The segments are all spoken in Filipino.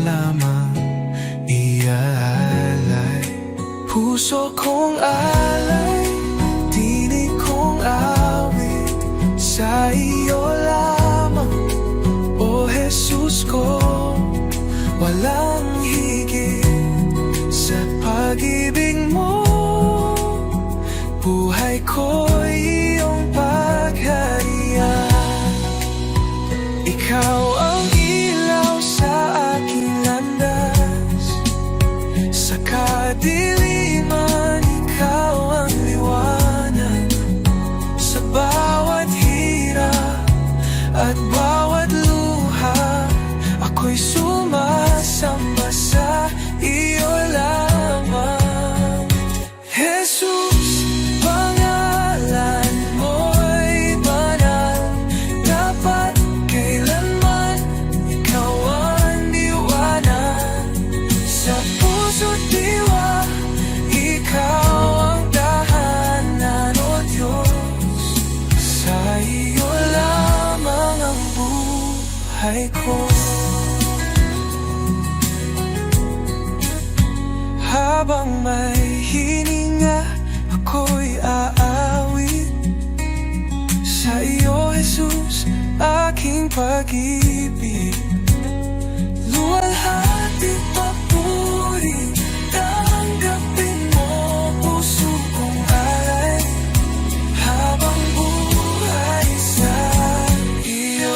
lamang iaalay. Puso kong alay, tinig kong awit, sa iyo lamang, O Jesus ko. Walang higit sa pag-ibig mo, buhay ko'y iyong pagharian. Ikaw ang ilaw sa aking landas, sa kadiliman ikaw ang liwanag. Sa bawat hirap at bawat luha, ako'y sumasamba sa iyo lamang. Jesus, pangalan mo'y banal, dapat kailanman ikaw ang liwanag. Sa puso't diwa, ikaw ang tahanan, O Diyos. Sa iyo lamang ang buhay ko. Habang may hininga, ako'y aawit sa iyo, Jesus, aking pag-ibig. Luwalhati papuri, tanggapin mo puso kong alay, habang buhay sa iyo.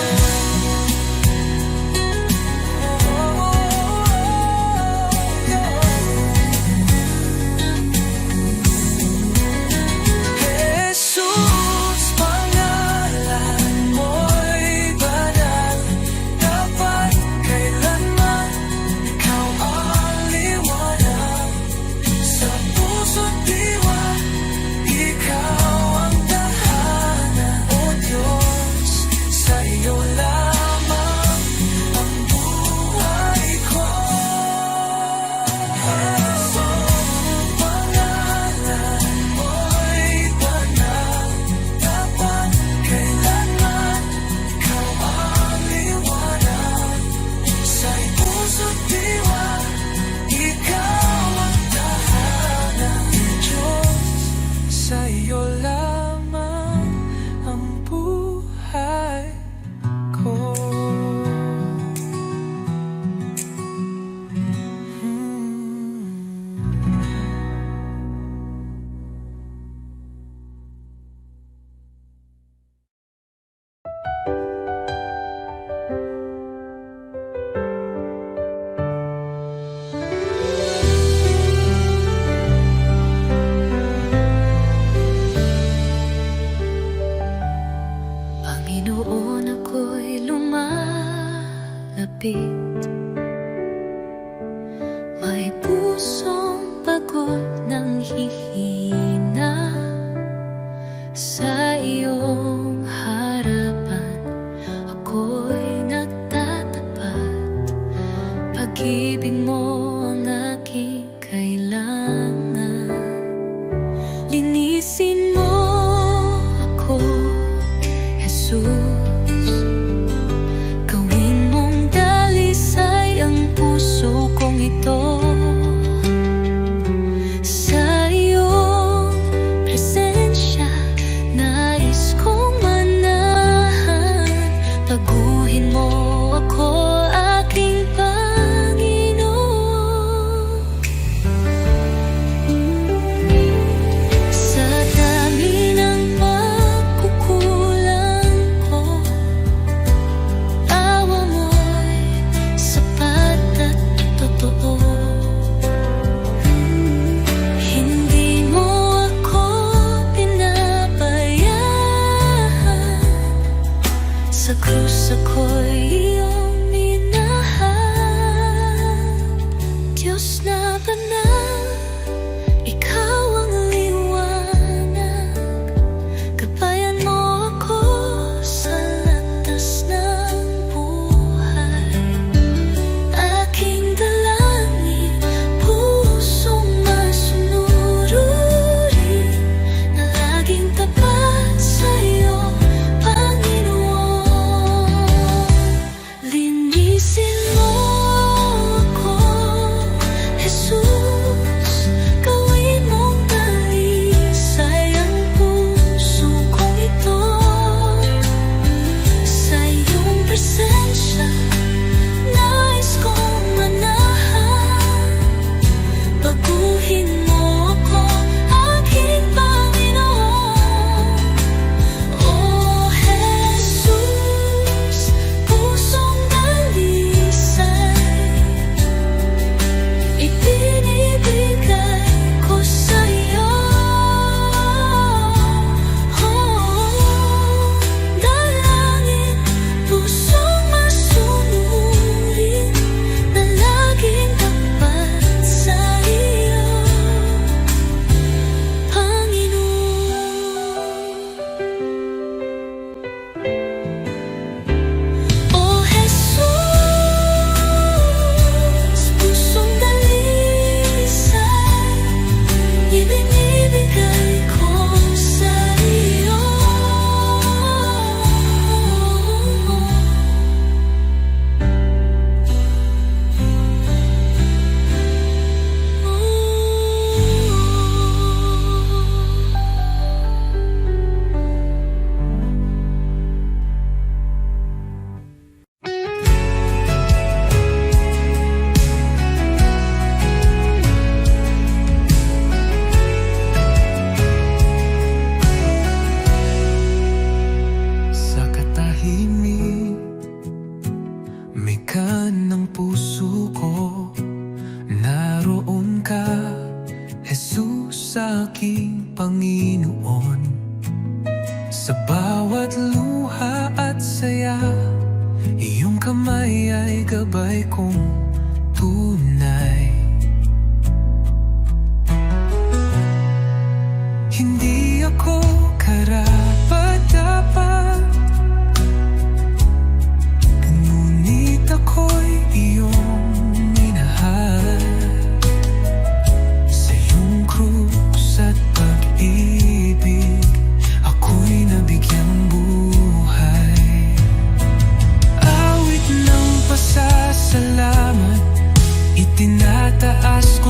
Sa iyo lamang ang buhay ko. Panginoon, ako'y lumalapit, may pusong pagod ng hihina. Sa iyong harapan ako'y nagtatapat, pag-ibig mo ang aking kailangan. Linisin mo ako, Jesus, gawin mong dalisay ang puso kong ito. Sa iyong presensya, nais kong manahan. Baguhin mo ako, aking Panginoon.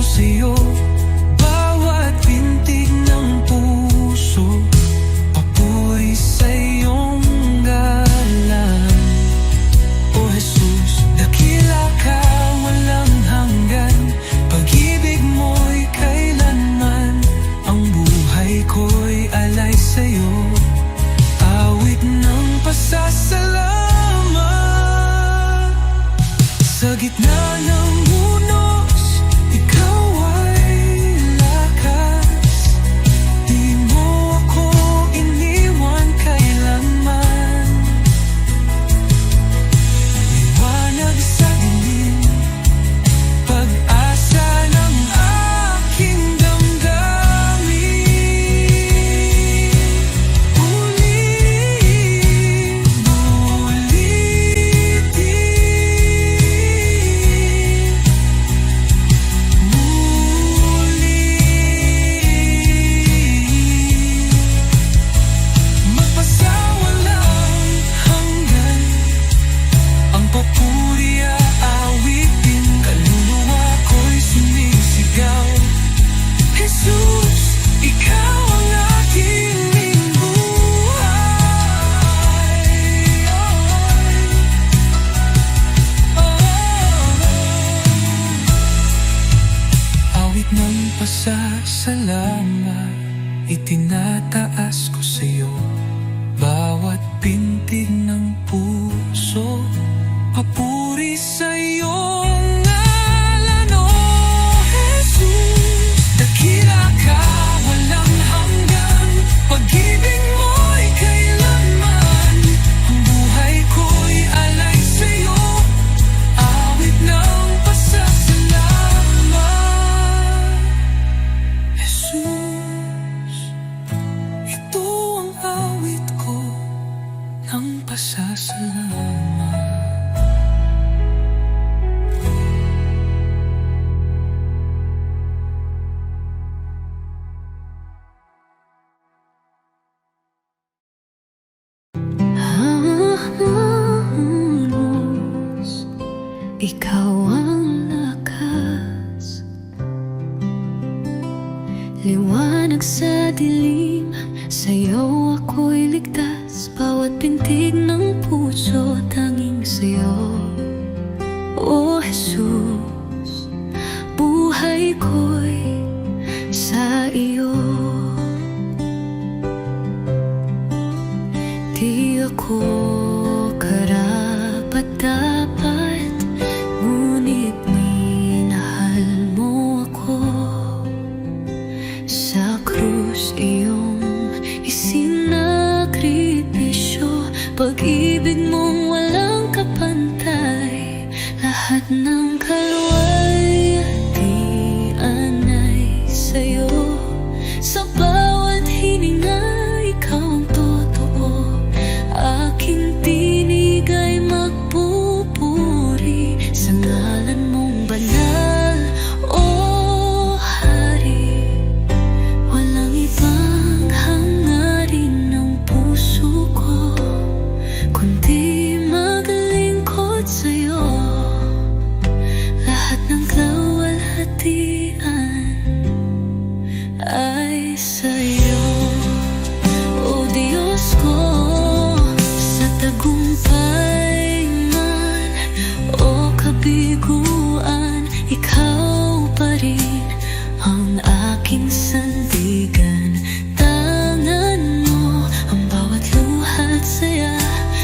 sa'yo. Bawat pintig ng puso, papuri sa iyong galang. O Jesus, dakila ka, walang hanggan. Pag-ibig mo'y kailanman. Ang buhay ko'y alay sa'yo. Awit ng pasasalamat. Sa gitna ng unos, ikaw ay lakas. Di mo ako iniwan kailanman. Liwanag sa dilim, pag-asa ng aking damdamin. Magpasawalang hanggan, ang papuri aawitin. Kaluluwa ko'y sumisigaw. Jesus, ikaw ang aking buhay. Awit ng pasasalamat, itinataas ko sa'yo. Bawat pintig ng puso, papuri sa iyong ngalan. O Jesus, dakila ka, walang hanggan. Pag-ibig mo'y kailanman. Ang buhay ko'y alay sa'yo. Awit ng pasasalamat. Jesus, ito ang awit ko ng pasasalamat. Halos, ikaw ang lakas. Liwanag sa dilim, sa'yo ako'y ligtas. Bawat pintig ng puso, tanging sa'yo. O Jesus, buhay ko'y sa iyo. Di ako karapat-dapat, ngunit minahal mo ako. Sa krus iyong isinakripisyo. Pag-ibig mong walang kapantay. Lahat ng kalwalhatian ay sa'yo. Sa bawat hininga, ikaw ang totoo. Aking tinig ay magpupuri sa ngalan mong banal, o Hari. Walang ibang hangarin ng puso ko, kundi maglingkod sa'yo. Lahat ng kalwalhatian ay sa'yo. O Diyos ko, sa tagumpay man o kabiguan, ikaw pa rin ang aking sandigan. Tangan mo ang bawat luha at saya.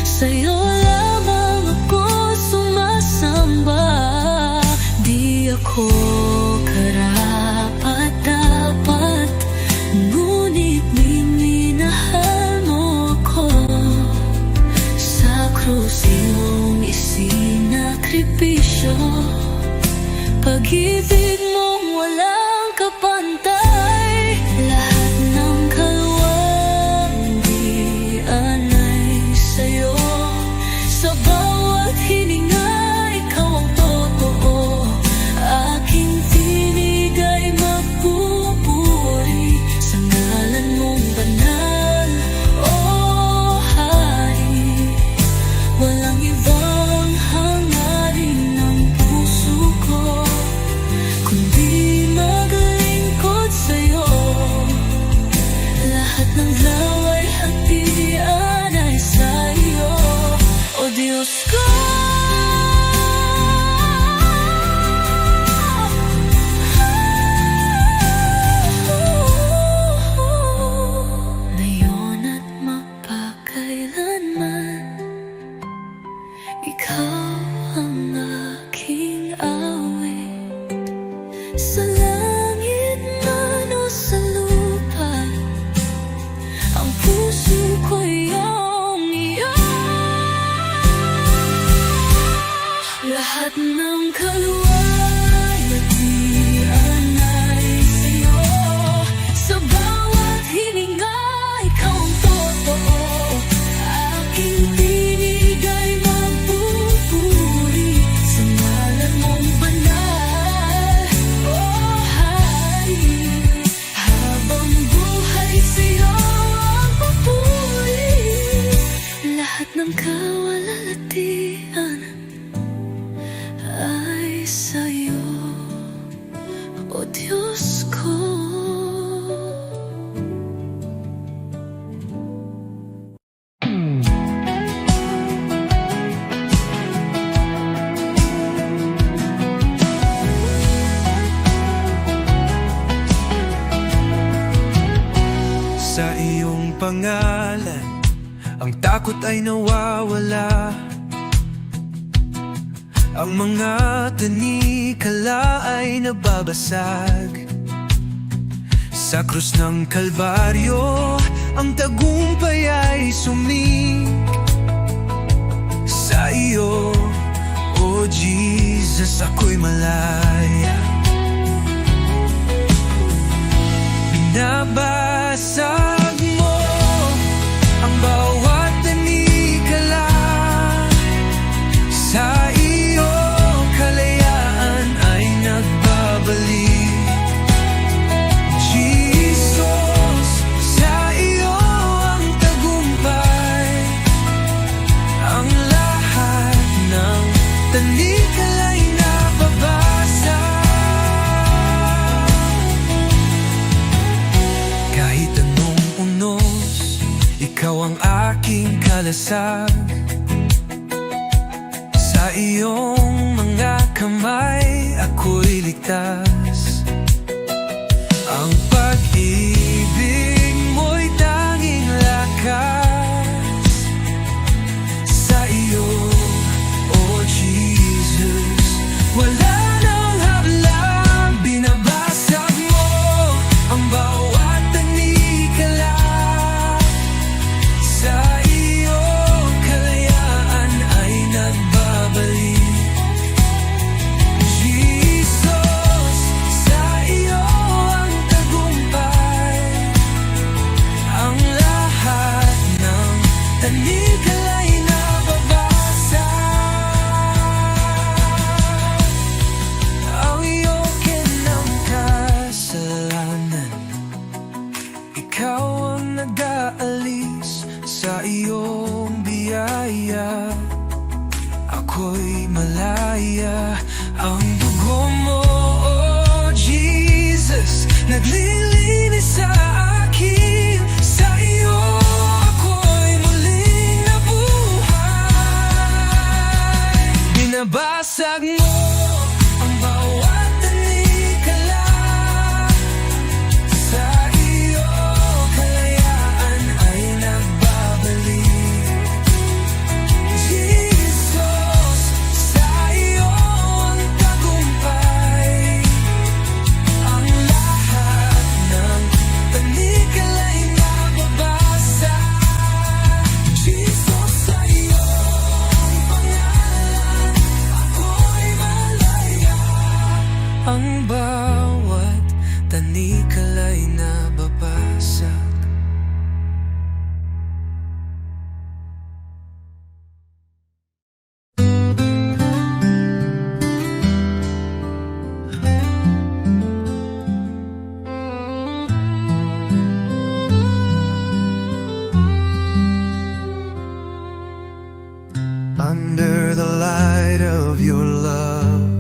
Sa'yo lamang ako sumasamba. Di ako karapat-dapat, ngunit minahal mo ako. Sa krus iyong isinakripisyo. Pag-ibig mong walang kapantay. Lahat ng kalwalhatian ay sa'yo. Sa bawat hininga, ikaw ang totoo. Aking tinig ay magpupuri sa ngalan mong banal, o Hari. Walang ibang hangarin ng puso ko, kundi ng laway hatian ay sa iyo, O Diyos ko. Ngayon at mapakailanman, ikaw ang aking awit. Sa langit man o sa lupa, ang puso ko'y iyong iyo. Lahat ng kaluwalhatian ay sa'yo. Sa bawat hininga, ikaw ang totoo. Aking tinig ay magpupuri sa ngalan mong banal. Oh, Hari, habang buhay sa'yo ang papuri. Lahat ng kawalalhatian ay sa'yo, O Diyos ko. Sa iyong pangalan, ang takot ay nawawala. Ang mga tanikala ay nababasag. Sa krus ng Kalbaryo, ang tagumpay ay sumik. Sa iyo, O Jesus, ako'y malaya. Binabasag mo ang bawat tanikala. Sa iyo, kalayaan ay nagbabalik. Jesus, sa iyo ang tagumpay. Ang lahat ng tanikala ay nababasag. Kahit anong unos, ikaw ang aking kalasag. Sa iyong mga kamay, ako'y ligtas. Ang pag-ibig mo'y tanging lakas. Sa iyo, O Jesus, wala nang hablang. Binabasag mo ang bawat tanikala. Sa iyo, kalayaan ay nagbabalik. Jesus, sa iyo ang tagumpay. Ang lahat ng tanikala ay nababasag. Ang iyong kasalanan, ikaw ang nag-aalis. Sa iyong biyaya, ako'y malaya. Ang dugo mo, O Jesus, naglilinis sa akin. Sa iyo, ako'y muling nabuhay. Binabasag mo ang bawat tanikala. Sa iyo, kalayaan ay nagbabalik. Jesus, sa iyo ang tagumpay. Ang lahat ng tanikala ay nababasag. Jesus, sa iyo ang pangalan, ako'y malaya. Ang bawat tanikala ay nababasag. Under the light of your love,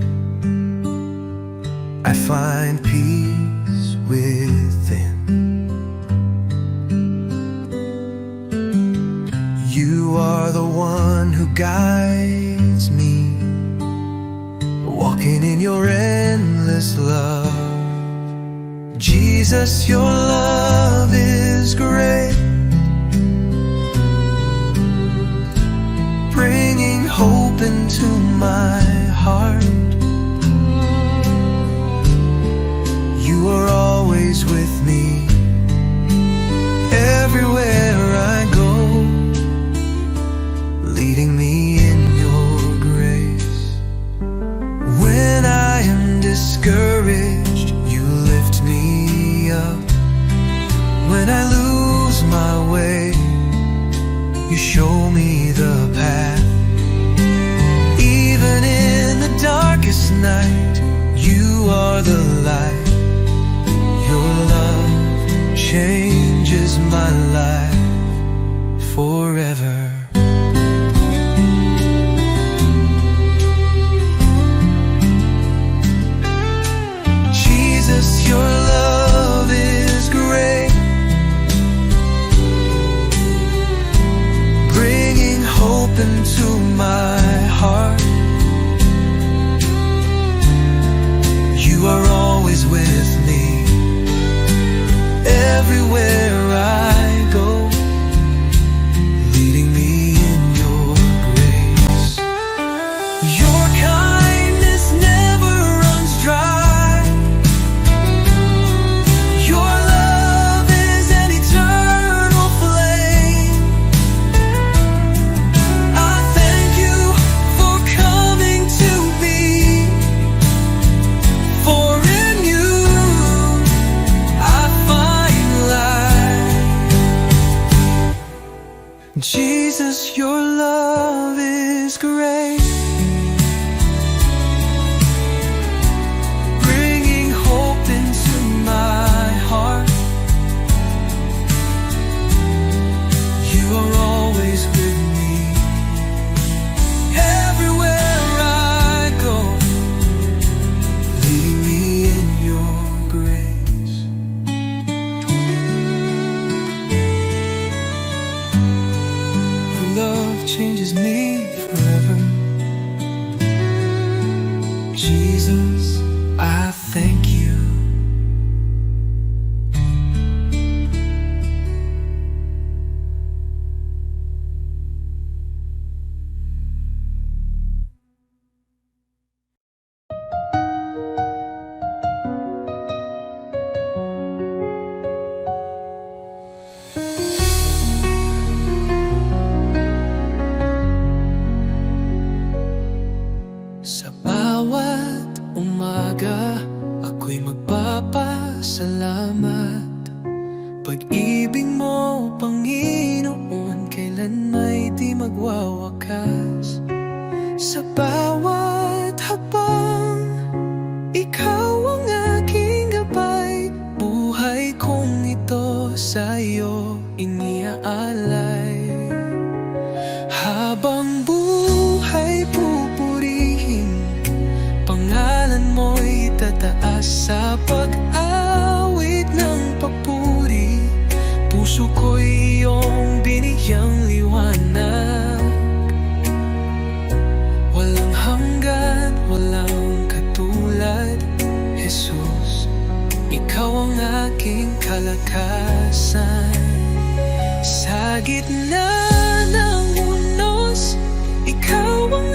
I find peace within. guides me, walking in your endless love. Jesus, your love is great, bringing hope into my heart. You are always with me, everywhere I go, leading me in your grace. When I am discouraged, you lift me up. When I lose my way, you show me the path. Even in the darkest night, you are the light. Your love changes my life forever. Jesus, your love is great, bringing hope into my heart. You are always with me, everywhere I go, leading me in your grace. Your kindness never runs dry. Your love is an eternal flame. I thank you for coming to me, for in you I find life. Jesus, your love is great, bringing hope into my heart. You are always with me, everywhere I go, leading me in your grace. Your love changes me forever. Jesus, I thank you. Sa bawat umaga, ako'y magpapasalamat. Pag-ibig mo, Panginoon, kailan may di magwawakas. Sa bawat hakbang, ikaw ang aking gabay. Buhay kong ito sa'yo iniaalay. Habang buhay pupurihin, pangalan mo'y tataas. Sa pag-awit ng papuri, puso ko'y iyong binigyang liwanag. Walang hanggan, walang katulad, Jesus, ikaw ang aking kalakasan. Sa gitna ng unos, ikaw ang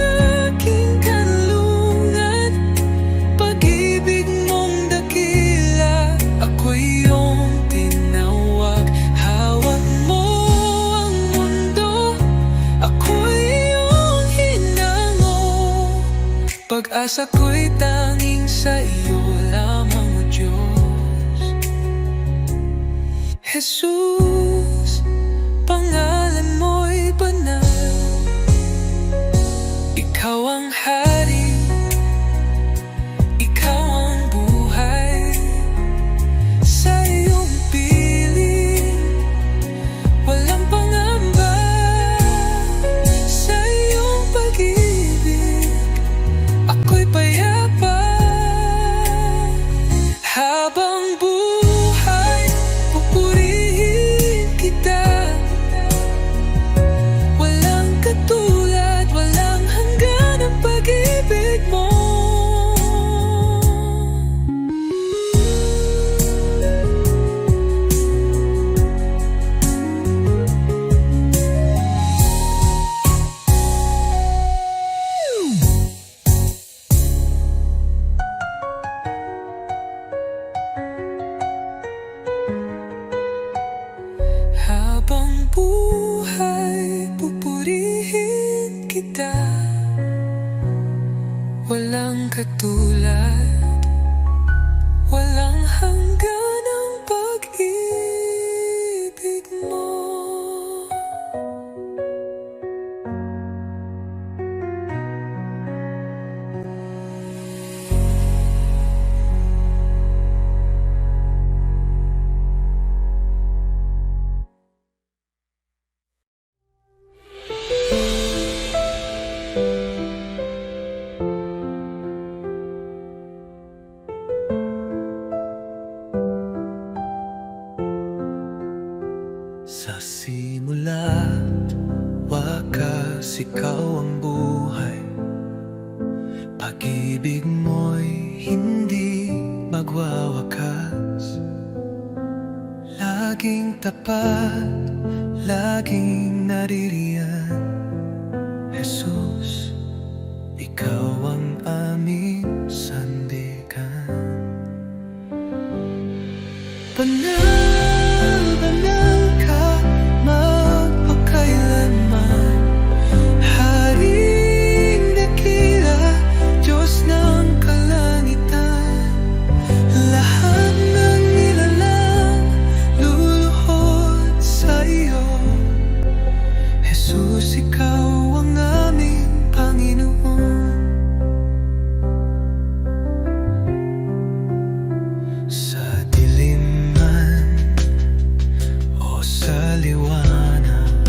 aking kanlungan. Pag-ibig mong dakila, ako'y iyong tinawag. Hawak mo ang mundo, ako'y iyong hinango. Pag-asa ko'y tanging sa iyo lamang, O Diyos. Jesus, pangalan mo'y banal. Ikaw ang hari, ikaw ang buhay. Sa iyong piling, walang pangamba. Sa iyong pag-ibig, ako'y payapa. Sa simula, wakas ikaw ang buhay. Pag-ibig mo'y hindi magwawakas. Laging tapat, laging naririyan. Jesus, ikaw ang aming sandigan. Banal, banal ka, magpakailanman. Haring dakila, Diyos ng kalangitan. Lahat ng nilalang luluhod sa iyo. Jesus, ikaw ang aming Panginoon. Sa dilim man o sa liwanag,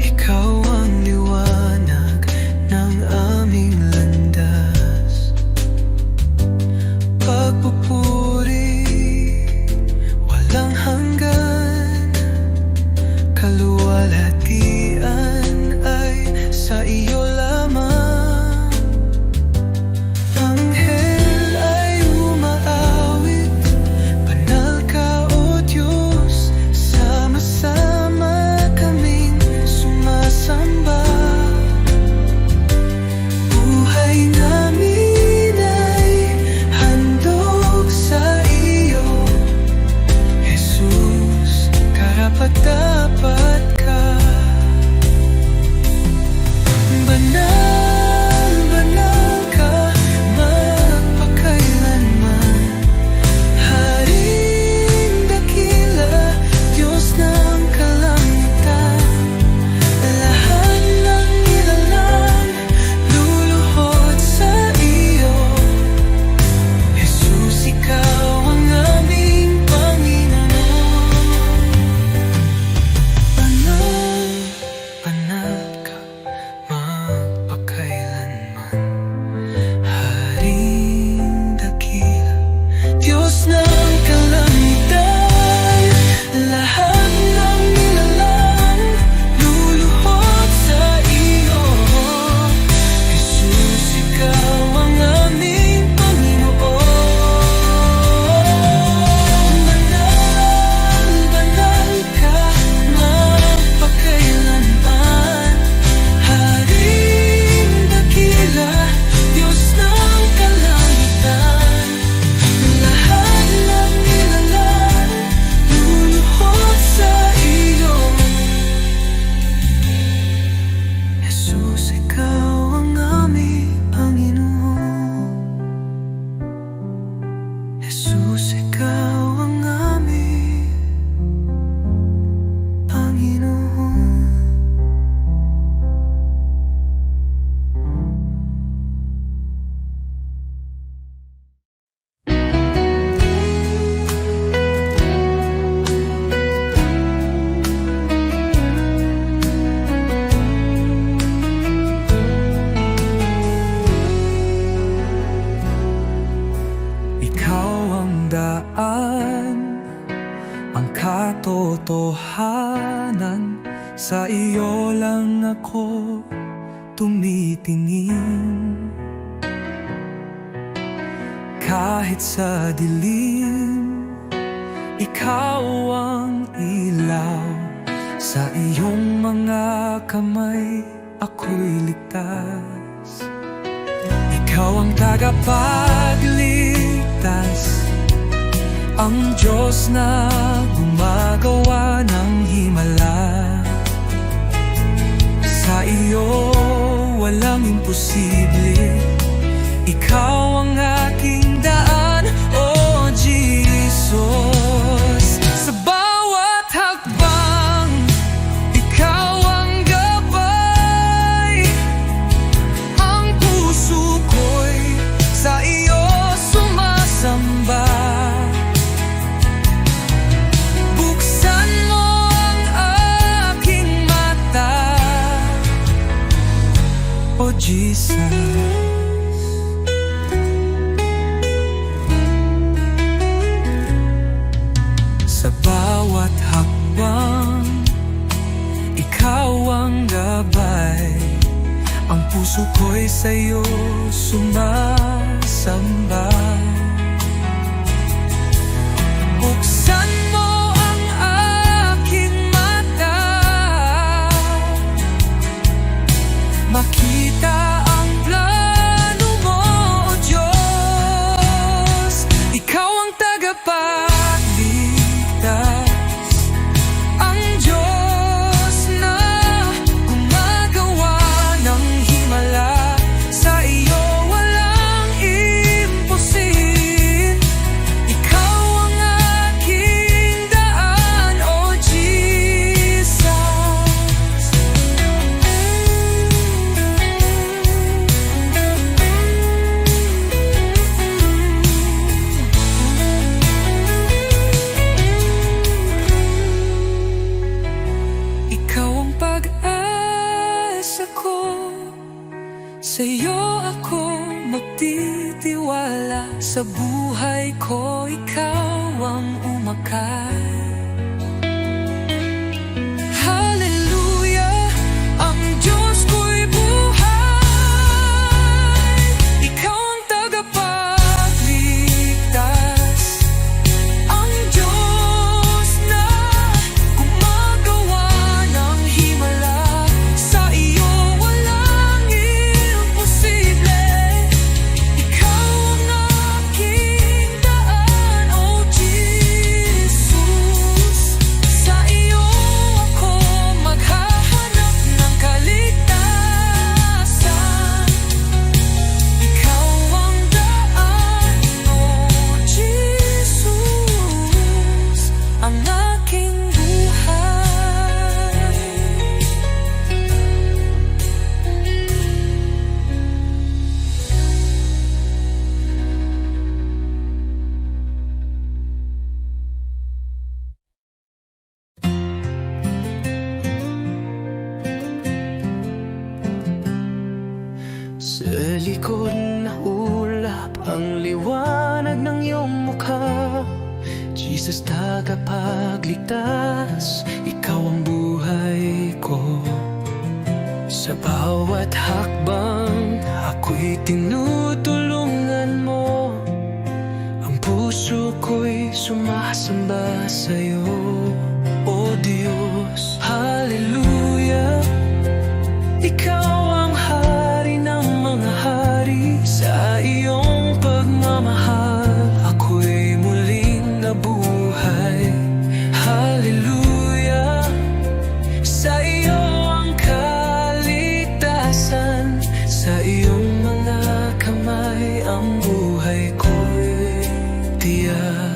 ikaw ang liwanag ng aming landas. Pagpupuri, walang hanggan. Kaluwalhatian ay sa iyo lamang. Anghel ay umaawit, banal ka o Diyos. Sama-sama kaming sumasamba. Buhay namin ay handog sa iyo. Jesus, karapat-dapat ka. Banal, banal ka, magpakailanman. Haring dakila, Diyos ng kalangitan. Lahat ng nilalang luluhod sa iyo. Jesus, ikaw ang aming Panginoon. Banal, banal ka, magpakailanman. Haring dakila, Diyos ng kalangitan. Lahat ng nilalang luluhod sa iyo. Jesus, ikaw ang aming Panginoon. Banal, banal ka, magpakailanman. Haring dakila, Diyos ng kalangitan. Lahat ng nilalang luluhod sa iyo. Jesus, ikaw ang aming Panginoon. Jesus, ikaw ang aming Panginoon. Ikaw ang daan, ang katotohanan. Sa iyo lang ako tumitingin. Kahit sa dilim, ikaw ang ilaw. Sa iyong mga kamay, ako'y ligtas. Ikaw ang tagapagligtas, ang Diyos na gumagawa ng himala. Sa iyo walang imposible. Ikaw ang aking daan, oh Jesus. Sa bawat hakbang, ikaw ang gabay. Ang puso ko'y sa iyo sumasamba. Buksan mo ang aking mata, oh Jesus. Sa buhay ko, ikaw ang umakay. Hallelujah, ang Diyos ko'y buhay. Ikaw ang tagapagligtas, ang Diyos na gumagawa ng himala. Sa iyo walang imposible. Ikaw ang aking daan, oh Jesus. Sa iyo ako maghahanap ng kaligtasan. Ikaw ang daan, oh Jesus, ang aking buhay. Sa likod na ulap ang liwanag ng iyong mukha. Jesus, tagapagligtas, ikaw ang buhay ko. Sa bawat hakbang, ako'y tinutulungan mo. Ang puso ko'y sumasamba sa'yo, O Diyos. Hallelujah, ikaw ang hari ng mga hari. Sa iyong pagmamahal, ako'y muling nabuhay. Hallelujah, sa iyo ang kaligtasan. Sa iyong mga kamay ang buhay ko'y tiyak.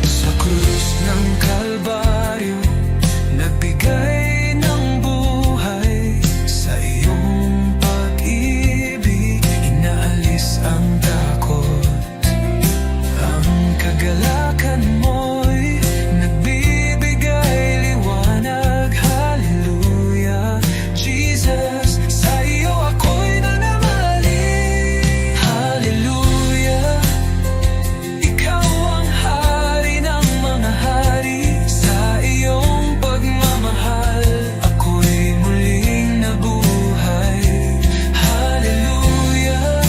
Sa krus ng Kalbaryo, nagbigay ng buhay. Sa iyong pag-ibig, inaalis ang takot. Ang kagalakan mo'y nagbibigay liwanag. Hallelujah, Jesus, sa iyo ako'y nananalig. Hallelujah, ikaw ang hari ng mga hari. Sa iyong pagmamahal, ako'y muling nabuhay. Hallelujah,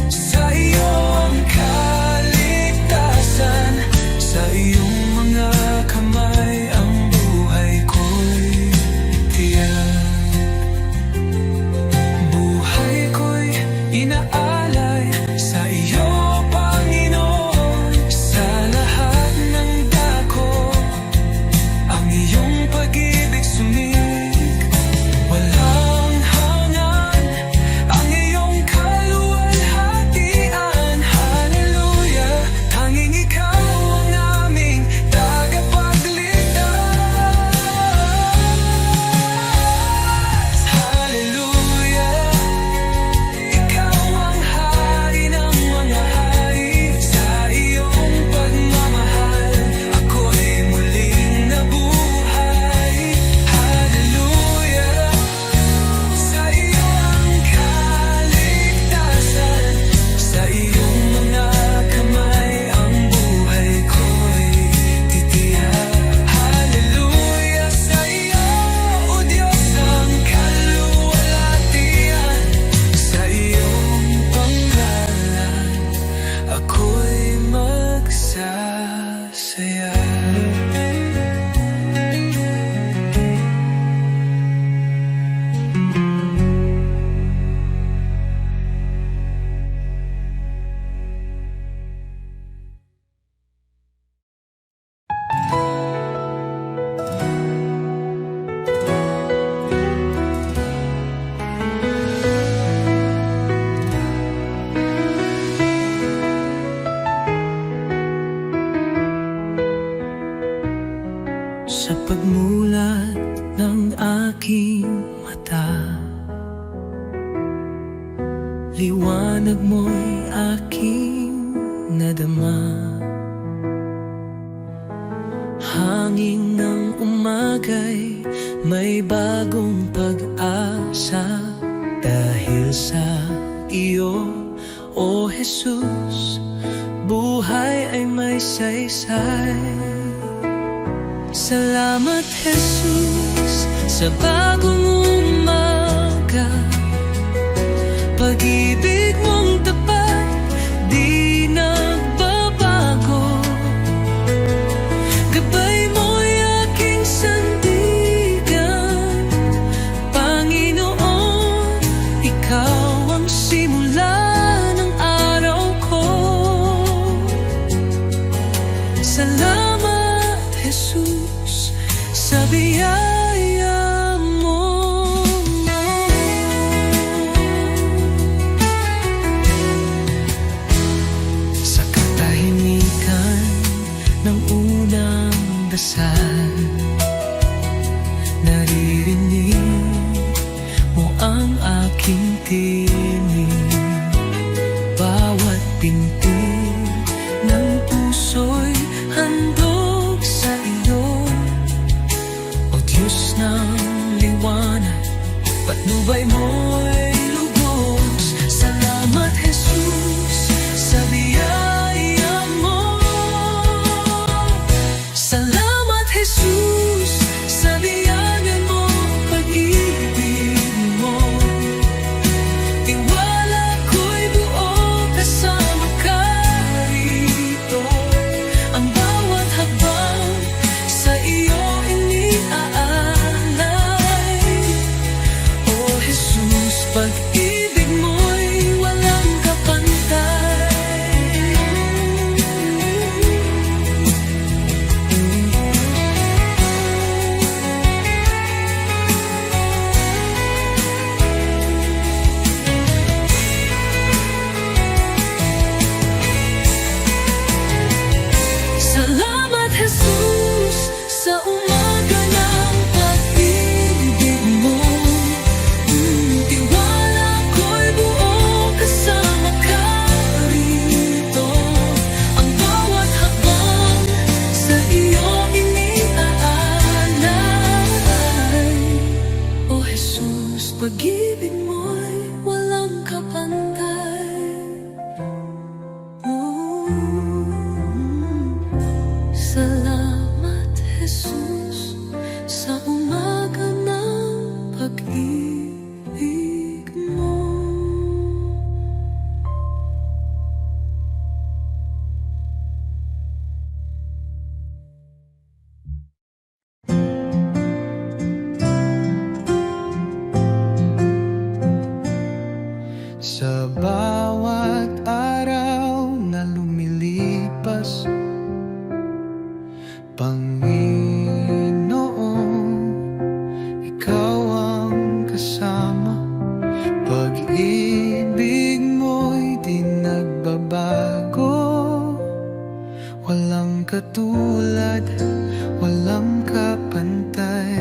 sa iyo ang kaligtasan. Sa iyong mga kamay ang buhay ko'y tiyak. Buhay ko'y inaalay sa iyo, Panginoon. Sa lahat ng dako, ang iyong pag-ibig sumig. Walang hangan ang iyong kaluwalhatian. Hallelujah, tanging ikaw ang aming tagapagligtas. Hallelujah, ikaw ang hari ng mga hari. Sa iyong pagmamahal, ako'y muling nabuhay. Hallelujah, sa iyo ang kaligtasan. Sa iyong mga kamay ang buhay ko'y titiyak. Hallelujah, sa iyo, O Diyos, ang kaluwalhatian. Sa iyong panggalan, ako'y magsasaya. Sa pagmulat ng aking mata, liwanag mo'y aking nadama. Hangin ng umaga'y may bagong pag-asa. Dahil sa iyo, O Jesus, buhay ay may saysay. Salamat Jesus sa bagong umaga. Pag-ibig mong tapat, di nagbabago. Gabay mo'y aking sandigan. Panginoon, ikaw ang simula ng araw ko. Salamat Jesus sa biyaya mo. Sa katahimikan ng unang dasal, naririnig mo ang aking tinig. Bawat pintig ng puso'y handog sa iyo. O Diyos ng liwanag, patnubay mo'y lubos. Salamat Jesus sa biyaya mo. Salamat Jesus sa biyaya mo, pag-ibig mo. Tiwala ko'y buo kasama ka rito. Ang bawat habang sa iyo iniaalay. O Jesus, pag-ibig mo'y walang kapantay. Salamat Jesus sa umaga ng pag-ibig mo. Tiwala ko'y buo kasama ka rito. Ang bawat habang sa iyo iniaalay. O Jesus, pag-ibig mo'y walang kapantay. Salamat Jesus sa umaga ng pag-ibig mo. Sa bawat araw na lumilipas, Panginoon, ikaw ang kasama. Pag-ibig mo'y di nagbabago. Walang katulad, walang kapantay.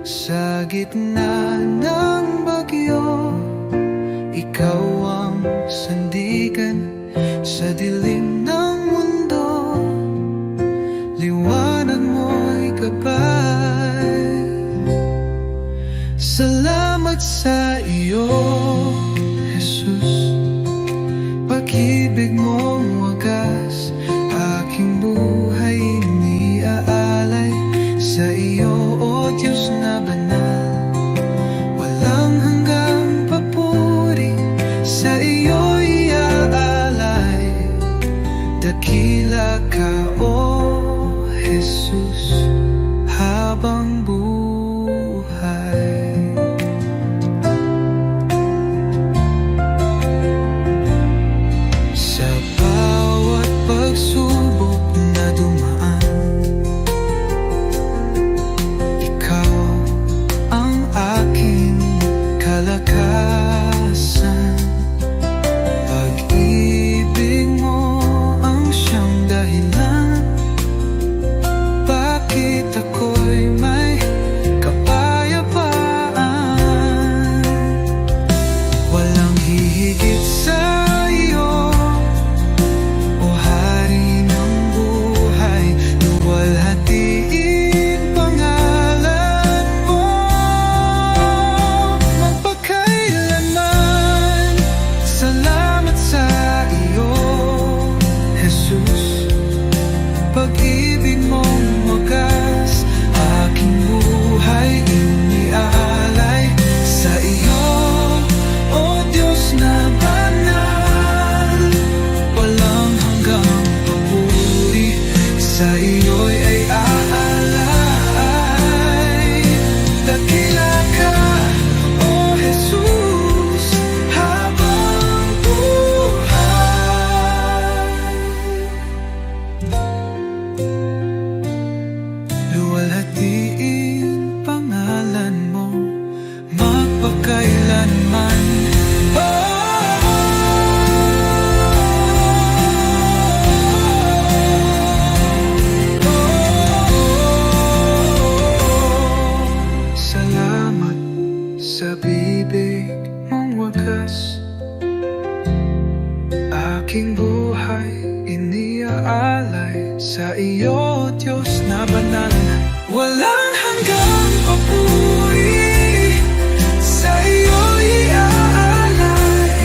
Sa gitna ng bagyo, ikaw ang sandigan. Sa dilim ng mundo, liwanag mo'y gabay. Salamat sa iyo, Jesus. Pag-ibig mong wagas, aking buhay iniaalay. Sa iyo, O Diyos na banal, walang hanggang papuri. Sa iyo iaalay, dakila ka, O Jesus, habang buhay. salamat sa bibig mong wagas. Aking buhay iniaalay sa iyo, Diyos na banal. Walang hanggang papuri, sa iyo iaalay.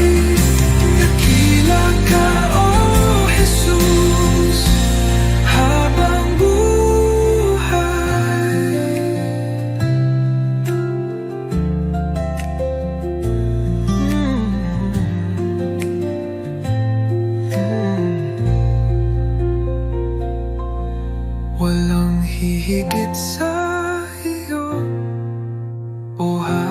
Dakila ka, O Jesus, habang buhay. Walang hihigit sa iyo, buhay.